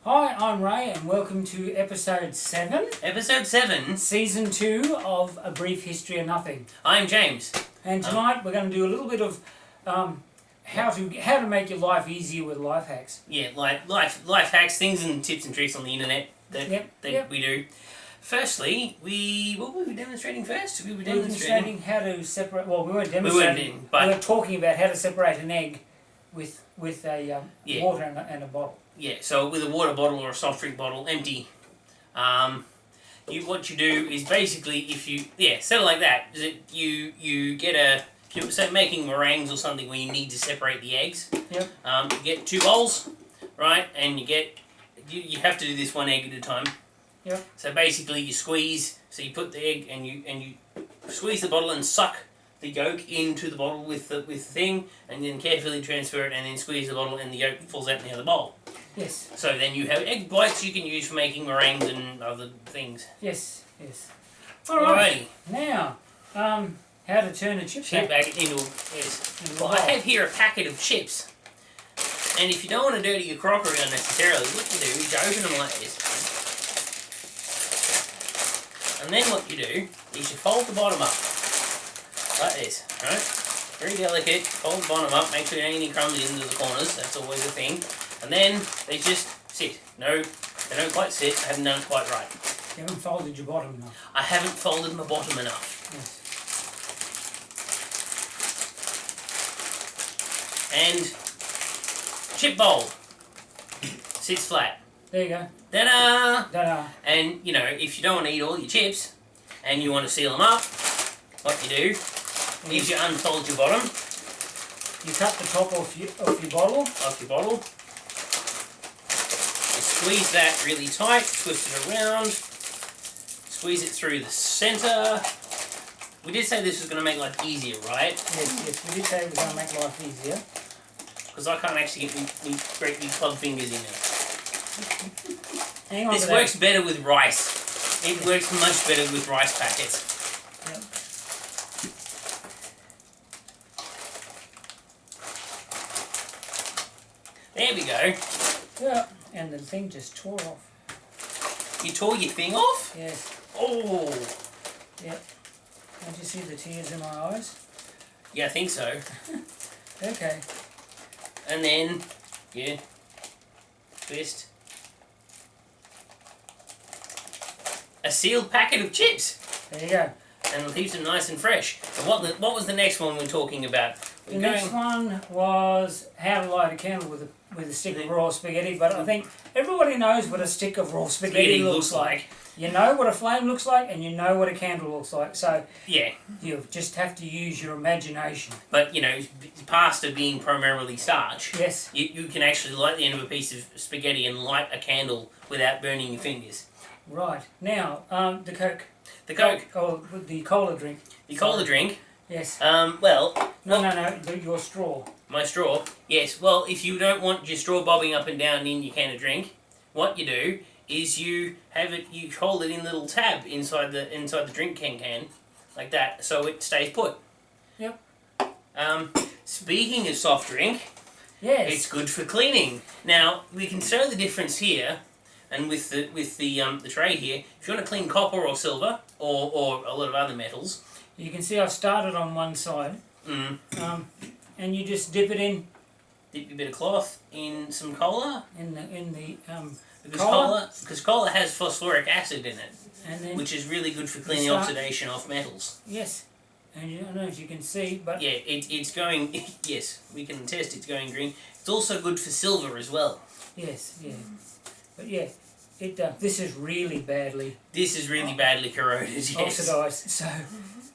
Hi, I'm Ray and welcome to episode 7. Episode 7. Season 2 of A Brief History of Nothing. I'm James. And tonight we're going to do a little bit of how to make your life easier with life hacks. Yeah, like life hacks, things and tips and tricks on the internet that we do. Firstly, what were we demonstrating first? We were demonstrating how to separate. Well, we weren't demonstrating. We were talking about how to separate an egg with a water and a bottle. Yeah, so with a water bottle or a soft drink bottle, empty, what you do is basically set it like that. You get say making meringues or something where you need to separate the eggs. Yep. You get 2 bowls, right, and you have to do this one egg at a time. Yep. So basically you squeeze. So you put the egg and you squeeze the bottle and suck the yolk into the bottle with the thing, and then carefully transfer it, and then squeeze the bottle, and the yolk falls out in the other bowl. Yes. So then you have egg whites you can use for making meringues and other things. Yes. Alrighty. Now, how to turn a chip back into well, I have here a packet of chips, and if you don't want to dirty your crockery unnecessarily, what you do is you open them like this, and then what you do is you fold the bottom up like this, right? Very delicate. Fold the bottom up. Make sure you don't get any crumbs into the corners. That's always a thing. And then they just sit. No, they don't quite sit. I haven't done it quite right. You haven't folded your bottom enough. I haven't folded my bottom enough. Yes. And chip bowl sits flat. There you go. Ta-da! Ta-da! And if you don't want to eat all your chips and you want to seal them up, what you do is you unfold your bottom. You cut the top off your bottle. You squeeze that really tight, twist it around, squeeze it through the centre. We did say this was going to make life easier, right? Yes, we did say it was going to make life easier. Because I can't actually get me great big club fingers in there. Hang on. This works better with rice. It works much better with rice packets. Yep. There we go. Yeah, and the thing just tore off. You tore your thing off? Yes. Oh. Yep. Don't you see the tears in my eyes? Yeah, I think so. Okay. And then, twist. A sealed packet of chips. There you go. And it keeps them nice and fresh. And what was the next one we're talking about? The next one was how to light a candle with a stick of raw spaghetti, but I think everybody knows what a stick of raw spaghetti looks like. You know what a flame looks like, and you know what a candle looks like. So yeah, you just have to use your imagination. But pasta being primarily starch, yes, you can actually light the end of a piece of spaghetti and light a candle without burning your fingers. Right. Now, the Coke. The Coke. Or the cola drink. The cola drink. Yes. No, your straw. My straw. Yes. Well, if you don't want your straw bobbing up and down in your can of drink, what you do is you hold it in a little tab inside the drink can like that, so it stays put. Yep. Speaking of soft drink, yes, it's good for cleaning. Now we can show the difference here, and with the tray here. If you want to clean copper or silver or a lot of other metals, you can see I've started on one side. And you just dip it in. Dip a bit of cloth in some cola. Because cola has phosphoric acid in it, which is really good for cleaning oxidation off metals. Yes, and I don't know if you can see, but yeah, it's going. Yes, we can attest it's going green. It's also good for silver as well. Yes, yeah, but yeah, this is really badly. This is really badly corroded. Yes. Oxidized. So.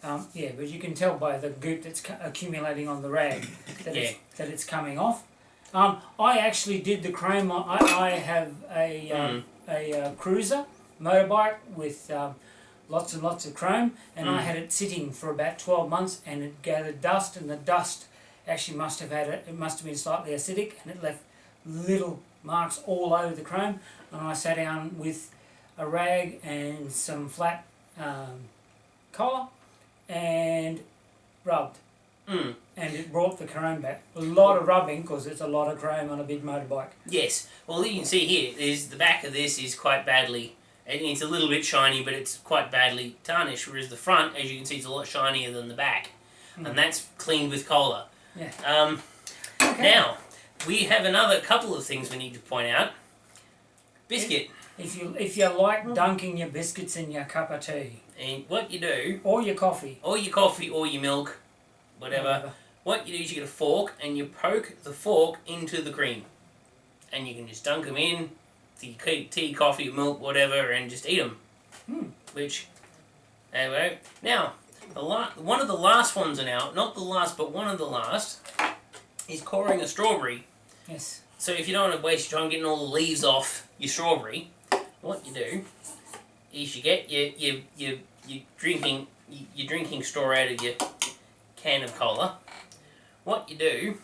But you can tell by the goop that's accumulating on the rag that it's coming off. I actually did the chrome. I have a cruiser motorbike with lots and lots of chrome, and I had it sitting for about 12 months, and it gathered dust, and the dust actually must have been slightly acidic, and it left little marks all over the chrome. And I sat down with a rag and some flat collar and rubbed and it brought the chrome back. A lot of rubbing because it's a lot of chrome on a big motorbike. Yes. Well, you can see here is the back of this is quite badly, and it's a little bit shiny, but it's quite badly tarnished. Whereas the front, as you can see, is a lot shinier than the back, and that's cleaned with cola. Yeah. Okay. Now we have another couple of things we need to point out. Biscuit. If you like dunking your biscuits in your cup of tea, And what you do, or your coffee, or your milk, whatever. What you do is you get a fork and you poke the fork into the cream, and you can just dunk them in to your tea, coffee, milk, whatever, and just eat them. Which, anyway, now one of the last ones are out, not the last, but one of the last, is coring a strawberry. Yes. So if you don't want to waste your time getting all the leaves off your strawberry, what you do is you get your drinking straw out of your can of cola. What you do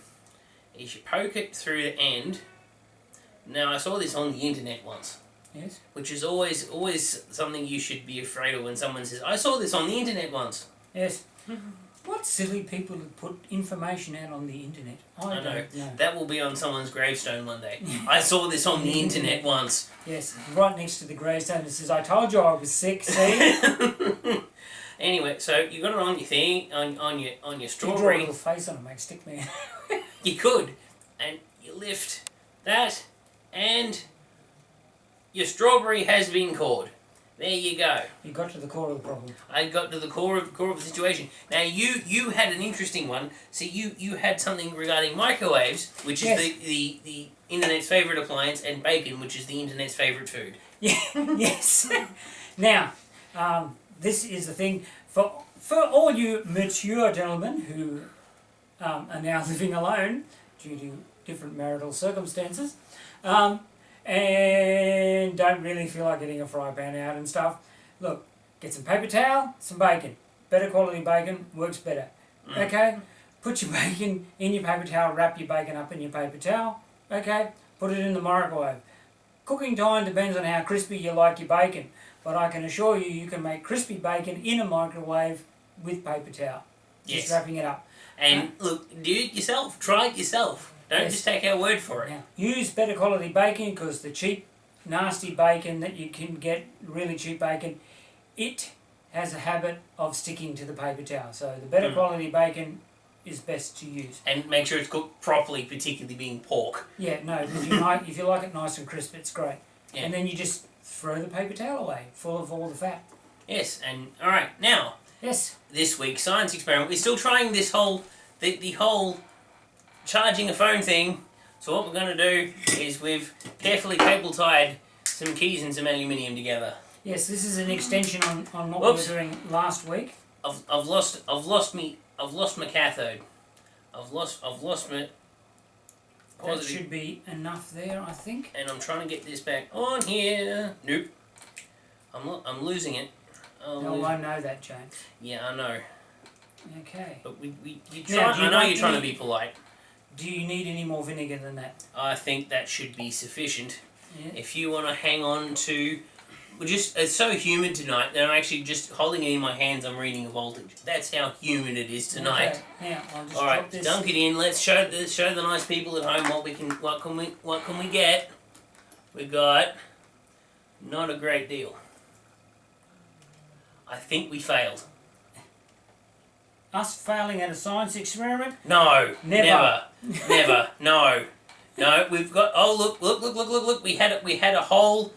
is you poke it through the end. Now I saw this on the internet once. Yes. Which is always something you should be afraid of when someone says, I saw this on the internet once. Yes. What silly people would put information out on the internet? I don't know. That will be on someone's gravestone one day. I saw this on the internet once. Yes, right next to the gravestone it says, I told you I was sick, see? Anyway, so you got it on your thing, on your You draw a strawberry. little face on it, make stick man. You could, and you lift that, and your strawberry has been cored. There you go. You got to the core of the problem. I got to the core of the situation. Now you had an interesting one. See, you had something regarding microwaves, which is the internet's favourite appliance, and bacon, which is the internet's favourite food. Yeah. Yes. Now, this is the thing for all you mature gentlemen who are now living alone due to different marital circumstances, and don't really feel like getting a fry pan out and stuff. Look, get some paper towel, some bacon. Better quality bacon works better. Okay? Put your bacon in your paper towel, wrap your bacon up in your paper towel. Okay? Put it in the microwave. Cooking time depends on how crispy you like your bacon, but I can assure you, you can make crispy bacon in a microwave with paper towel. Just wrapping it up. And look, do it yourself. Try it yourself. Don't just take our word for it. Now, use better quality bacon, because the cheap, nasty bacon that you can get, really cheap bacon, it has a habit of sticking to the paper towel. So the better quality bacon is best to use. And make sure it's cooked properly, particularly being pork. Yeah, no, because if you like it nice and crisp, it's great. Yeah. And then you just throw the paper towel away, full of all the fat. Yes, and alright, now, this week's science experiment, we're still trying this whole, the whole charging a phone thing. So what we're going to do is we've carefully cable tied some keys and some aluminium together. Yes, this is an extension on what we were doing last week. I've lost my cathode. I've lost my That should be enough there, I think. And I'm trying to get this back on here. Nope. I'm losing it. No, I know that, James. Yeah, I know. Okay. But you try. Now, I know you're trying to be polite. Do you need any more vinegar than that? I think that should be sufficient. Yeah. If you want to hang on to... it's so humid tonight that I'm actually just holding it in my hands. I'm reading a voltage. That's how humid it is tonight. Okay. Now, I'll just all right, dunk it in. Let's show the nice people at home what can we get. We got not a great deal. I think we failed. Us failing at a science experiment? No, Never. never. No, we've got. Oh look! We had a whole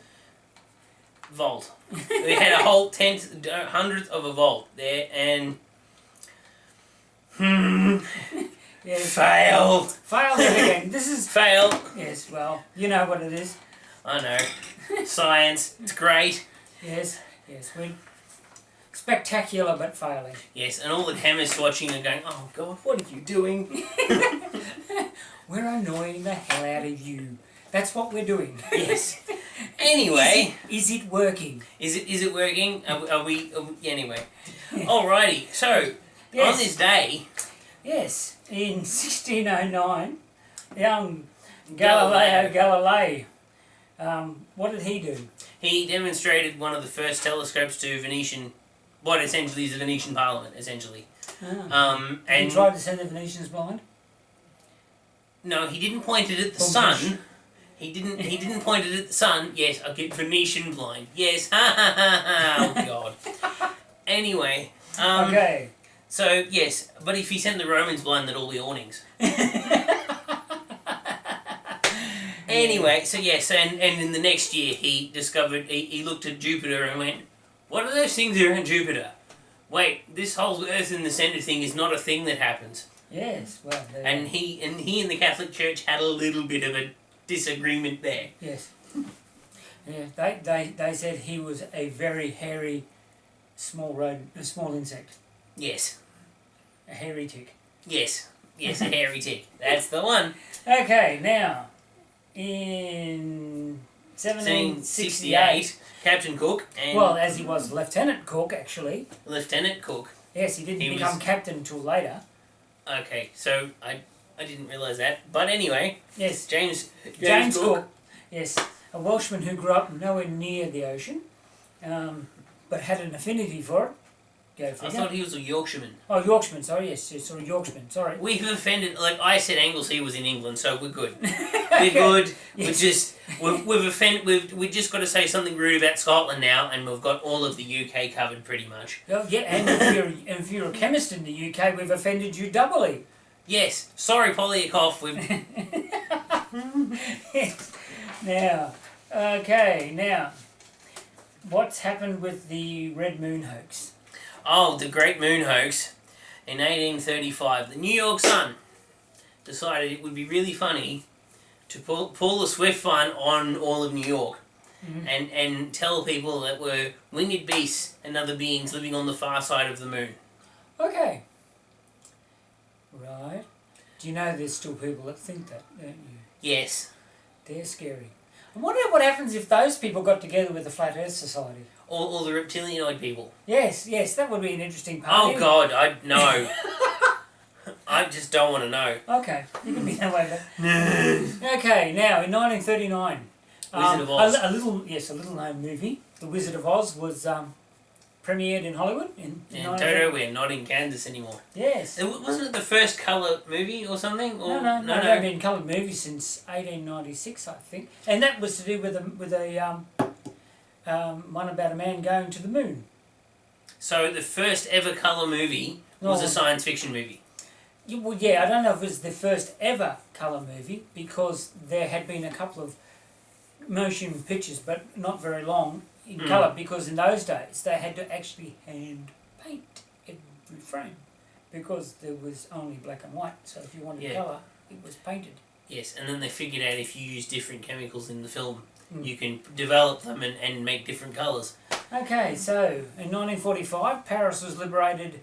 volt. We had a whole hundredth of a volt there, and Yes. failed. Failed it again. This is Failed. Yes. Well, you know what it is. I know. Science. It's great. Yes. We're spectacular, but failing. Yes, and all the chemists watching are going, "Oh God, what are you doing?" We're annoying the hell out of you. That's what we're doing. Yes. Anyway, is it working? Is it working? Are we anyway? Alrighty. So on this day, yes, in 1609, young Galileo Galilei. What did he do? he demonstrated one of the first telescopes to Venetian what essentially is a Venetian parliament, essentially. And he And tried to send the Venetians blind. no, he didn't point it at the sun. He didn't point it at the sun. Yes, I get Venetian blind. Yes, ha ha ha ha. Oh God. Anyway, Okay. so yes, but if he sent the Romans blind, they'd all be awnings. Anyway, so yes, and in the next year he discovered, he looked at Jupiter and went, what are those things around Jupiter? Wait, this whole Earth in the centre thing is not a thing that happens. Yes, well, there And he and the Catholic Church had a little bit of a disagreement there. yes. Yeah, they said he was a very hairy, small insect. Yes. A hairy tick. Yes, a hairy tick. That's the one. Okay, now, in 1768, Captain Cook and well, as he was Lieutenant Cook, actually. Lieutenant Cook. Yes, he didn't become captain until later. Okay, so I didn't realise that. But anyway, Yes, James Cook. Yes, a Welshman who grew up nowhere near the ocean, but had an affinity for it. Go I figure. thought he was a Yorkshireman. Oh, Yorkshireman, sorry, yes, sorry, Yorkshireman, sorry. We've offended, like I said, Anglesey was in England, so we're good. We're good. Yes. We've just got to say something rude about Scotland now, and we've got all of the UK covered pretty much. Oh, yeah, and if you're a chemist in the UK, we've offended you doubly. Yes, sorry, Polyakov. We've Now, what's happened with the Red Moon hoax? oh, the Great Moon hoax in 1835. The New York Sun decided it would be really funny to pull a swift one on all of New York. And tell people that were winged beasts and other beings living on the far side of the moon. Okay. Right. Do you know there's still people that think that, don't you? Yes. They're scary. I wonder what happens if those people got together with the Flat Earth Society. Or the reptilianoid people. Yes, that would be an interesting party. Oh God, I know. I just don't want to know. Okay, you can be that way. Okay, now in 1939, Wizard of Oz. a little known movie, The Wizard of Oz, was premiered in Hollywood in And Toto, we're not in Kansas anymore. Yes. Wasn't it the first colour movie or something? Or, No, they've been coloured movies since 1896, I think, and that was to do with a one about a man going to the moon. So the first ever colour movie was a science fiction movie. Well, yeah, I don't know if it was the first ever colour movie because there had been a couple of motion pictures, but not very long in colour because in those days they had to actually hand paint every frame because there was only black and white. So if you wanted colour, it was painted. Yes, and then they figured out if you use different chemicals in the film, you can develop them and make different colours. Okay, so in 1945, Paris was liberated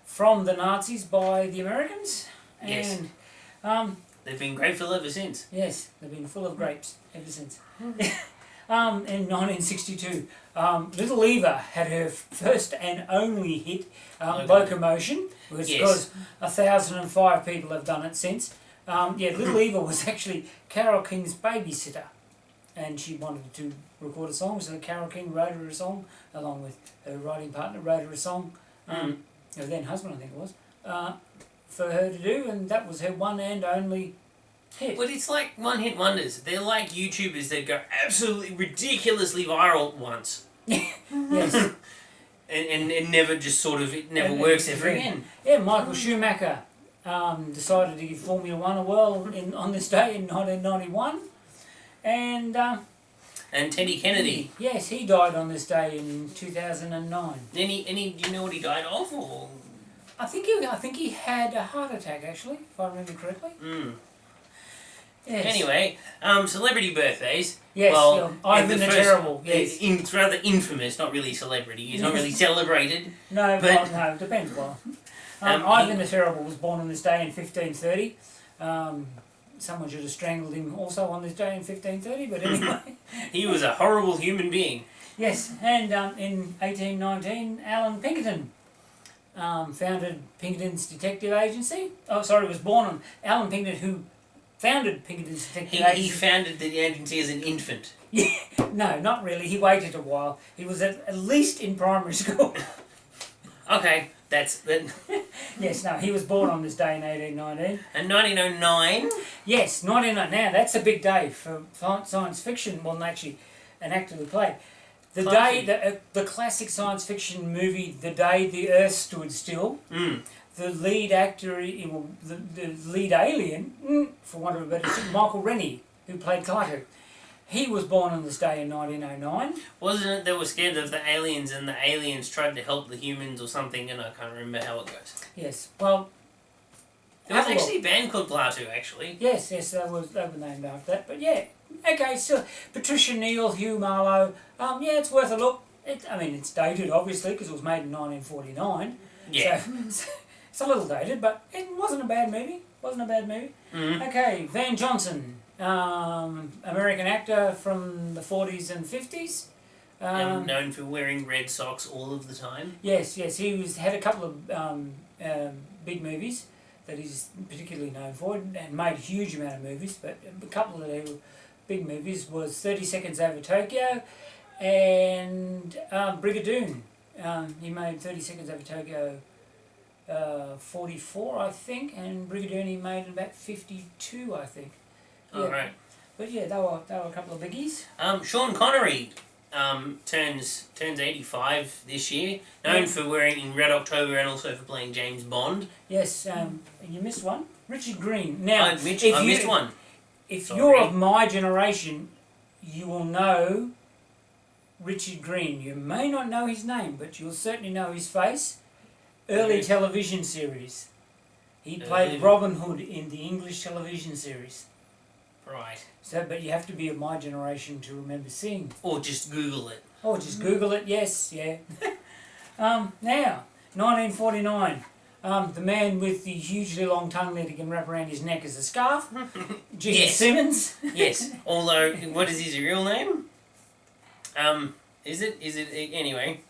from the Nazis by the Americans. Yes. And they've been grateful ever since. yes, they've been full of grapes ever since. In 1962, Little Eva had her first and only hit, Locomotion, because 1,005 people have done it since. Little Eva was actually Carole King's babysitter, and she wanted to record a song, so Carole King wrote her a song, along with her writing partner wrote her a song, her then husband I think it was, for her to do, and that was her one and only hit. But it's like one-hit wonders. They're like YouTubers that go absolutely ridiculously viral once. Yes. and never just sort of, it never works ever again. Yeah, Michael Schumacher decided to give Formula One a whirl on this day in 1991, And Teddy Kennedy. Yes, he died on this day in 2009. Do you know what he died of? Or? I think he had a heart attack actually, if I remember correctly. Yes. Anyway, celebrity birthdays. Yes, well, Ivan the Terrible. Yes. It's rather infamous, not really celebrity. He's not really celebrated. No, but no, it depends. Well, Ivan the Terrible was born on this day in 1530. Someone should have strangled him also on this day in 1530, but anyway. He was a horrible human being. Yes, and in 1819, Alan Pinkerton founded Pinkerton's Detective Agency. Oh, sorry, was born on Alan Pinkerton, who founded Pinkerton's Detective Agency. He founded the agency as an infant. Yeah, no, not really. He waited a while. He was at least in primary school. Okay, that's that. Yes, no, he was born on this day in 1819. And 1909. Yes, 1909. Now, that's a big day for science fiction. Well, actually, an actor who played. The Classic. day, the classic science fiction movie, The Day the Earth Stood Still. Mm. The lead actor, the lead alien, for want of a better term, Michael Rennie, who played Klaatu. He was born on this day in 1909. Wasn't it they were scared of the aliens and the aliens tried to help the humans or something, and I can't remember how it goes. Yes, well... There was actually a band called Klaatu, actually. Yes, they were named after that. But yeah, okay, so Patricia Neal, Hugh Marlowe, yeah, it's worth a look. It's dated, obviously, because it was made in 1949. Yeah. So, it's a little dated, but it wasn't a bad movie. Mm-hmm. Okay, Van Johnson, American actor from the 40s and 50s. And known for wearing red socks all of the time. Yes, he had a couple of big movies that he's particularly known for, and made a huge amount of movies, but a couple of the big movies was 30 Seconds Over Tokyo and Brigadoon. He made 30 Seconds Over Tokyo 44, I think, and Brigadoon he made in about 52, I think. Yeah. Alright. But yeah, they were a couple of biggies. Sean Connery turns 85 this year, known for wearing in Red October and also for playing James Bond. Yes, and you missed one. Richard Green. Now, I missed one. If Sorry. you're of my generation, you will know Richard Green. You may not know his name, but you'll certainly know his face. Early television series. He played Robin Hood in the English television series. Right. So, but you have to be of my generation to remember seeing. Or just Google it. Or just Google it. Yes, yeah. Now, 1949. The man with the hugely long tongue that he can wrap around his neck as a scarf. Gene Yes. Simmons. Yes. Although, what is his real name? Is it anyway?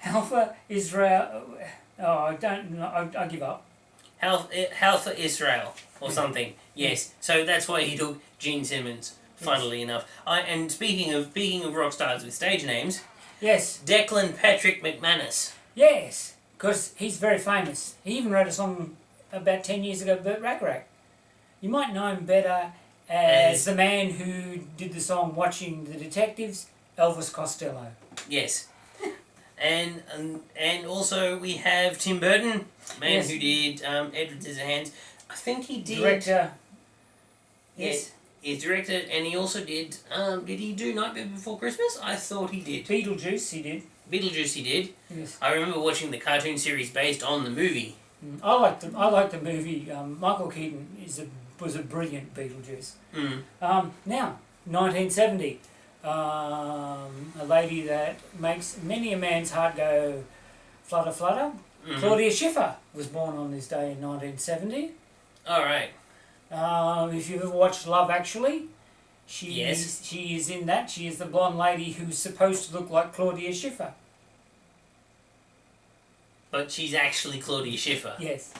Alpha Israel. Oh, I don't know. I give up. Halfa Israel or something. Yes. So that's why he took Gene Simmons. Funnily enough. And speaking of rock stars with stage names. Yes. Declan Patrick McManus. Yes, because he's very famous. He even wrote a song about 10 years ago, Burt Bacharach. You might know him better as the man who did the song Watching the Detectives, Elvis Costello. Yes. And also we have Tim Burton, man who did Edward Scissorhands. I think he did. Director. Yes. He directed, and he also did. Did he do Nightmare Before Christmas? I thought he did. Beetlejuice, he did. Beetlejuice, he did. Yes. I remember watching the cartoon series based on the movie. I like the movie. Michael Keaton was a brilliant Beetlejuice. Mm. Now, 1970. A lady that makes many a man's heart go flutter, flutter. Mm. Claudia Schiffer was born on this day in 1970. All right. If you've ever watched Love Actually, she Yes. is in that. She is the blonde lady who's supposed to look like Claudia Schiffer. But she's actually Claudia Schiffer. Yes.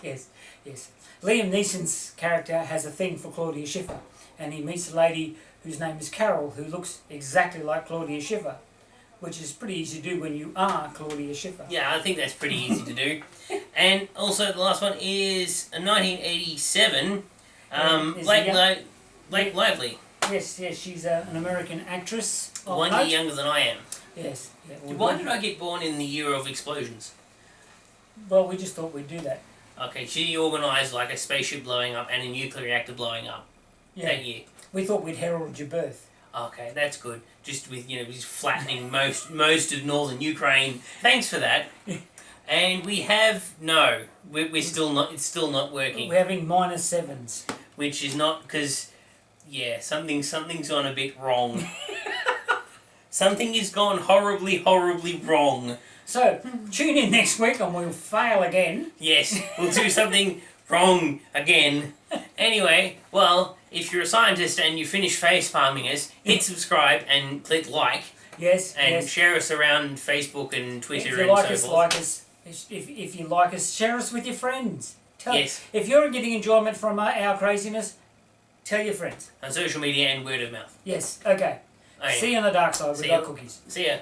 Liam Neeson's character has a thing for Claudia Schiffer, and he meets a lady whose name is Carol, who looks exactly like Claudia Schiffer, which is pretty easy to do when you are Claudia Schiffer. Yeah, I think that's pretty easy to do. And also the last one is 1987. Blake Lively. Yes, she's an American actress. 1 year younger than I am. Yes. Yeah, Why did I get born in the year of explosions? Well, we just thought we'd do that. Okay, she organised like a spaceship blowing up and a nuclear reactor blowing up that year. We thought we'd herald your birth. Okay, that's good. Just with just flattening most of northern Ukraine. Thanks for that. And we have we're still not. It's still not working. We're having -7s. Which is not because something's gone a bit wrong. Something has gone horribly wrong. So tune in next week and we'll fail again. Yes, we'll do something wrong again. Anyway, well, if you're a scientist and you finish face palming us, hit subscribe and click like. Yes. And share us around Facebook and Twitter if you and like so us, forth. like us. If you like us, share us with your friends. Yes. If you're getting enjoyment from our craziness, tell your friends. On social media and word of mouth. Yes. Okay. Okay. See you on the dark side. We See got ya. cookies. See ya.